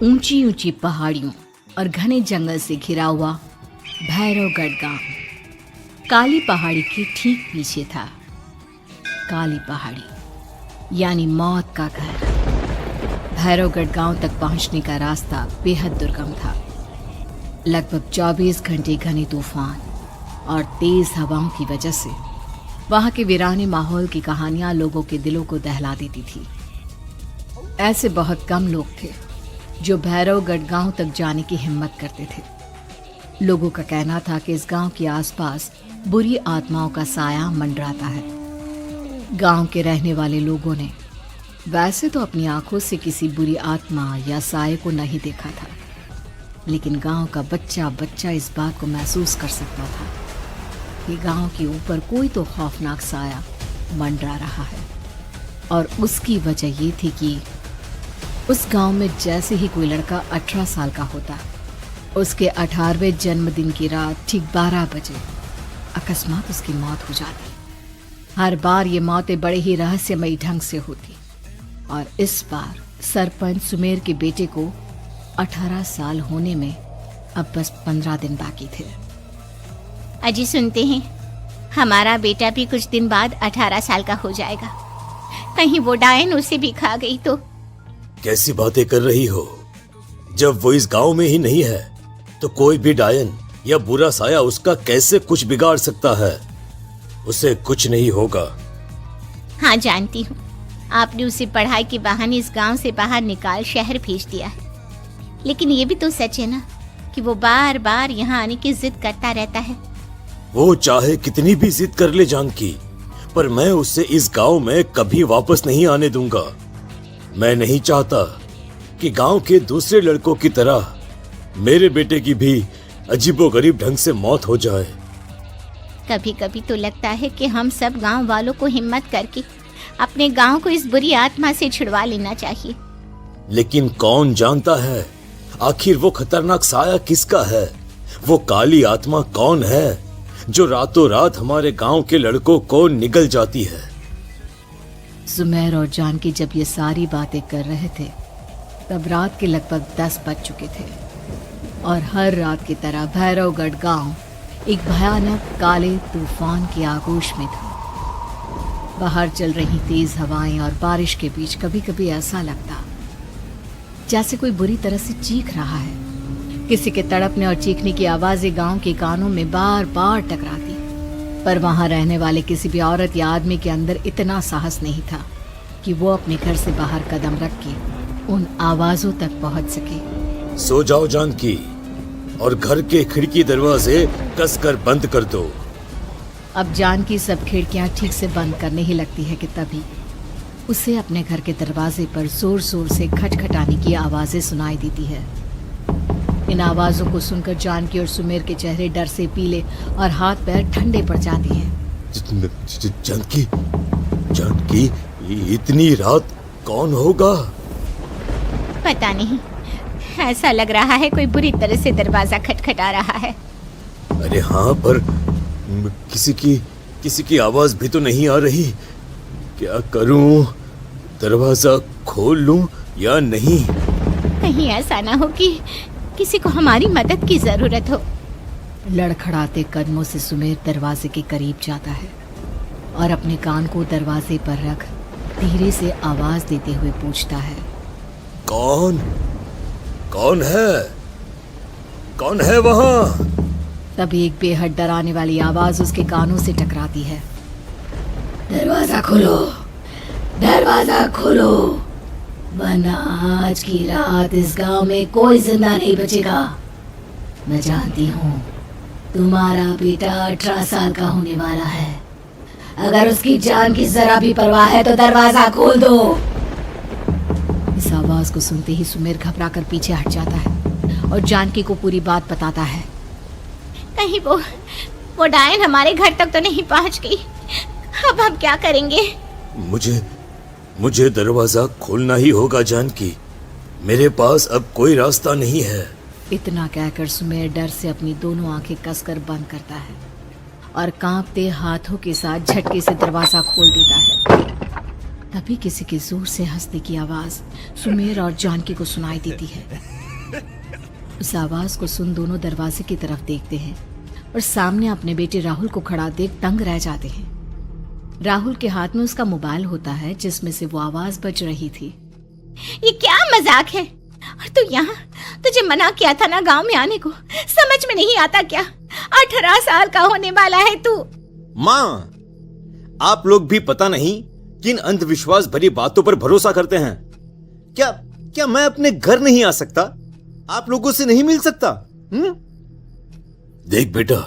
ऊंची ऊंची पहाड़ियों और घने जंगल से घिरा हुआ भैरवगढ़ गांव काली पहाड़ी के ठीक पीछे था। काली पहाड़ी यानी मौत का घर। भैरवगढ़ गांव तक पहुंचने का रास्ता बेहद दुर्गम था। लगभग 24 घंटे घने तूफान और तेज हवाओं की वजह से वहां के वीराने माहौल की कहानियां लोगों के दिलों को दहला देती थी। ऐसे बहुत कम लोग थे जो भैरवगढ़ गांव तक जाने की हिम्मत करते थे। लोगों का कहना था कि इस गांव के आसपास बुरी आत्माओं का साया मंडराता है। गांव के रहने वाले लोगों ने वैसे तो अपनी आंखों से किसी बुरी आत्मा या साये को नहीं देखा था, लेकिन गांव का बच्चा बच्चा इस बात को महसूस कर सकता था कि गांव के ऊपर कोई तो खौफनाक साया मंडरा रहा है। और उसकी वजह ये थी कि उस गांव में जैसे ही कोई लड़का 18 साल का होता, उसके 18वें जन्मदिन की रात ठीक 12 बजे अकस्मात उसकी मौत हो जाती। हर बार ये मौतें बड़े ही रहस्यमयी ढंग से होती और इस बार सरपंच सुमेर के बेटे को 18 साल होने में अब बस 15 दिन बाकी थे। अजी सुनते हैं, हमारा बेटा भी कुछ दिन बाद 18 साल का हो जाएगा। कहीं वो डायन उसे भी खा गई तो? कैसी बातें कर रही हो? जब वो इस गांव में ही नहीं है तो कोई भी डायन या बुरा साया उसका कैसे कुछ बिगाड़ सकता है? उसे कुछ नहीं होगा। हाँ जानती हूँ, आपने उसे पढ़ाई के बहाने इस गांव से बाहर निकाल शहर भेज दिया है, लेकिन ये भी तो सच है ना कि वो बार बार यहाँ आने की जिद करता रहता है। वो चाहे कितनी भी जिद कर ले जानकी, पर मैं उसे इस गांव में कभी वापस नहीं आने दूंगा। मैं नहीं चाहता कि गांव के दूसरे लड़कों की तरह मेरे बेटे की भी अजीबोगरीब ढंग से मौत हो जाए। कभी कभी तो लगता है कि हम सब गांव वालों को हिम्मत करके अपने गांव को इस बुरी आत्मा से छुड़वा लेना चाहिए। लेकिन कौन जानता है आखिर वो खतरनाक साया किसका है? वो काली आत्मा कौन है जो रातों रात हमारे गांव के लड़कों को निगल जाती है? सुमेर और जानकी जब ये सारी बातें कर रहे थे तब रात के लगभग 10 बज चुके थे और हर रात की तरह भैरवगढ़ गांव एक भयानक काले तूफान की आगोश में था। बाहर चल रही तेज हवाएं और बारिश के बीच कभी कभी ऐसा लगता जैसे कोई बुरी तरह से चीख रहा है। किसी के तड़पने और चीखने की आवाजें गांव के कानों में बार बार टकराती, पर वहां रहने वाले किसी भी औरत या आदमी के अंदर इतना साहस नहीं था कि वो अपने घर से बाहर कदम रख के उन आवाजों तक पहुंच सके। सो जाओ जानकी और घर के खिड़की दरवाजे कसकर बंद कर दो। अब जानकी सब खिड़कियां ठीक से बंद करने ही लगती है कि तभी उसे अपने घर के दरवाजे पर जोर जोर से खटखटाने की आवाजें सुनाई देती है। इन आवाजों को सुनकर जानकी और सुमेर के चेहरे डर से पीले और हाथ पैर ठंडे पड़ जाते हैं। जानकी, जानकी, इतनी रात कौन होगा? पता नहीं, ऐसा लग रहा है कोई बुरी तरह से दरवाजा खटखटा रहा है। अरे हाँ, पर किसी की आवाज भी तो नहीं आ रही। क्या करूं? दरवाजा खोल लूं या नहीं? कहीं ऐसा ना हो कि किसी को हमारी मदद की जरूरत हो। लड़खड़ाते कदमों से सुमेर दरवाजे के करीब जाता है और अपने कान को दरवाजे पर रख धीरे से आवाज देते हुए पूछता है, कौन है? कौन है वहां? तभी एक बेहद डराने वाली आवाज उसके कानों से टकराती है। दरवाजा खोलो, दरवाजा खोलो, वरना आज की रात इस गांव में कोई जिंदा नहीं बचेगा। मैं जानती हूँ तुम्हारा बेटा 18 साल का होने वाला है। अगर उसकी जान की जरा भी परवाह है तो दरवाजा खोल दो। इस आवाज को सुनते ही सुमेर घबराकर पीछे हट जाता है और जानकी को पूरी बात बताता है। कहीं वो डायन हमारे घर तक तो नहीं पहुंच गई? अब हम क्या करेंगे? मुझे दरवाजा खोलना ही होगा जानकी। मेरे पास अब कोई रास्ता नहीं है। इतना कहकर सुमेर डर से अपनी दोनों आंखें कसकर बंद करता है और कांपते हाथों के साथ झटके से दरवाजा खोल देता है। तभी किसी के जोर से हंसने की आवाज सुमेर और जानकी को सुनाई देती है। उस आवाज को सुन दोनों दरवाजे की तरफ देखते हैं और सामने अपने बेटे राहुल को खड़ा देख दंग रह जाते हैं। राहुल के हाथ में उसका मोबाइल होता है जिसमें से वो आवाज बज रही थी। ये क्या मजाक है? और तू यहाँ, तुझे मना किया था ना गांव में आने को, समझ में नहीं आता क्या? 18 साल का होने वाला है तू। माँ, आप लोग भी पता नहीं किन अंधविश्वास भरी बातों पर भरोसा करते हैं। क्या क्या मैं अपने घर नहीं आ सकता? आप लोगों से नहीं मिल सकता? देख बेटा,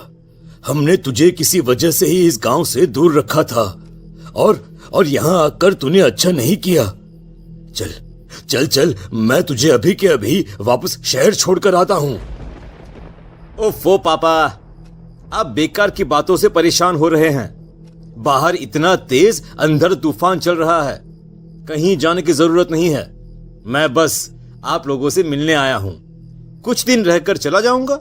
हमने तुझे किसी वजह से ही इस गांव से दूर रखा था और यहां आकर तूने अच्छा नहीं किया। चल चल चल, मैं तुझे अभी के अभी वापस शहर छोड़कर आता हूं। ओफो पापा, आप बेकार की बातों से परेशान हो रहे हैं। बाहर इतना तेज अंधड़ तूफान चल रहा है, कहीं जाने की जरूरत नहीं है। मैं बस आप लोगों से मिलने आया हूं, कुछ दिन रहकर चला जाऊंगा।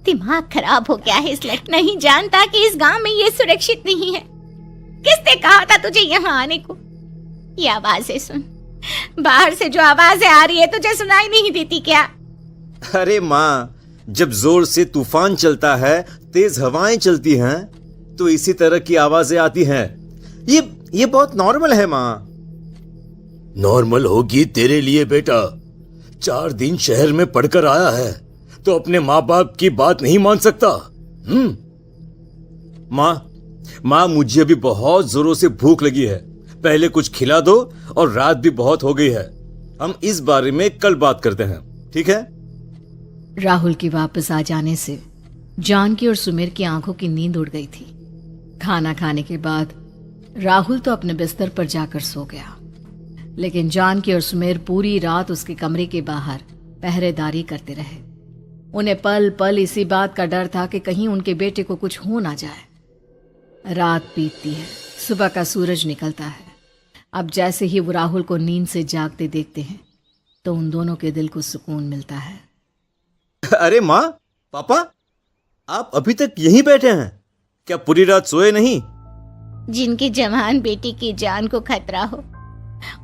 दिमाग खराब हो गया है इस लड़के, नहीं जानता कि इस गांव में ये सुरक्षित नहीं है। किसने कहा था तुझे यहाँ आने को? ये आवाजें सुन, बाहर से जो आवाजें आ रही है तुझे सुनाई नहीं देती क्या? अरे माँ, जब जोर से तूफान चलता है, तेज हवाएं चलती हैं, तो इसी तरह की आवाजें आती हैं। ये बहुत नॉर्मल है माँ। नॉर्मल होगी तेरे लिए बेटा। 4 दिन शहर में पढ़कर आया है तो अपने माँ बाप की बात नहीं मान सकता। माँ, मुझे अभी बहुत जोरों से भूख लगी है, पहले कुछ खिला दो, और रात भी बहुत हो गई है। हम इस बारे में कल बात करते हैं, ठीक है? राहुल के वापस आ जाने से जानकी और सुमेर की आंखों की नींद उड़ गई थी। खाना खाने के बाद राहुल तो अपने बिस्तर पर जाकर सो गया, लेकिन जानकी और सुमेर पूरी रात उसके कमरे के बाहर पहरेदारी करते रहे। उन्हें पल पल इसी बात का डर था कि कहीं उनके बेटे को कुछ हो ना जाए। रात बीतती है, सुबह का सूरज निकलता है। अब जैसे ही वो राहुल को नींद से जागते देखते हैं तो उन दोनों के दिल को सुकून मिलता है। अरे माँ, पापा, आप अभी तक यहीं बैठे हैं? क्या पूरी रात सोए नहीं? जिनकी जवान बेटी की जान को खतरा हो,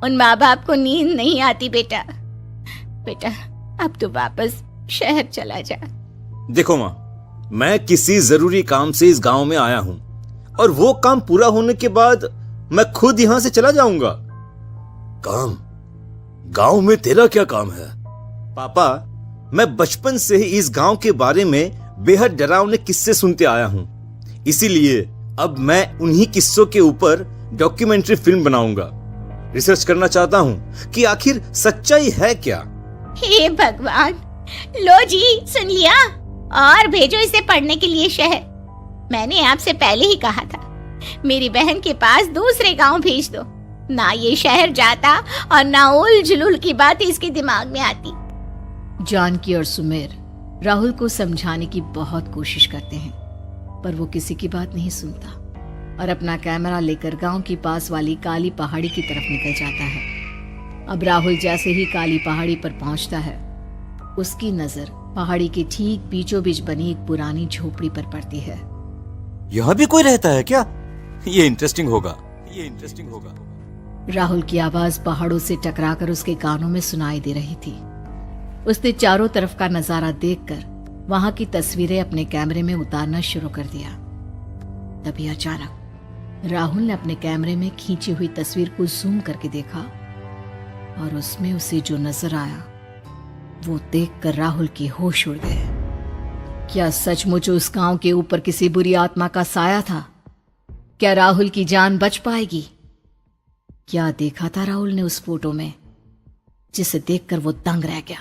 उन माँ बाप को नींद नहीं आती बेटा। बेटा, अब तो वापस शहर चला जा। देखो माँ, मैं किसी जरूरी काम से इस गांव में आया हूं, और वो काम पूरा होने के बाद मैं खुद यहां से चला जाऊंगा। काम? गांव में तेरा क्या काम है? पापा, मैं बचपन से ही इस गांव के बारे में बेहद डरावने किस्से सुनते आया हूं, इसीलिए अब मैं उन्हीं किस्सों के ऊपर डॉक्यूमेंट्री फिल्म बनाऊंगा। रिसर्च करना चाहता हूं कि आखिर सच्चाई है क्या। हे भगवान, लो जी, सुन लिया, और भेजो इसे पढ़ने के लिए शहर। मैंने आपसे पहले ही कहा था, मेरी बहन के पास दूसरे गांव भेज दो। ना ये शहर जाता और ना उल जुलूल की बात इसके दिमाग में आती। जानकी और सुमेर राहुल को समझाने की बहुत कोशिश करते हैं, पर वो किसी की बात नहीं सुनता और अपना कैमरा लेकर गांव की पास वाली काली पहाड़ी की तरफ निकल जाता है। अब राहुल जैसे ही काली पहाड़ी पर पहुंचता है, उसकी नजर पहाड़ी के ठीक बीचों बीच बनी एक पुरानी झोपड़ी पर पड़ती है। यहाँ भी कोई रहता है क्या? ये इंटरेस्टिंग होगा। राहुल की आवाज पहाड़ों से टकराकर उसके कानों में सुनाई दे रही थी। उसने चारों तरफ का नजारा देखकर वहां की तस्वीरें अपने कैमरे में उतारना शुरू कर दिया। तभी अचानक राहुल ने अपने कैमरे में खींची हुई तस्वीर को जूम करके देखा, और उसमें उसे जो नजर आया वो देखकर राहुल के होश उड़ गए। क्या सचमुच उस गांव के ऊपर किसी बुरी आत्मा का साया था? क्या राहुल की जान बच पाएगी? क्या देखा था राहुल ने उस फोटो में, जिसे देखकर वो दंग रह गया।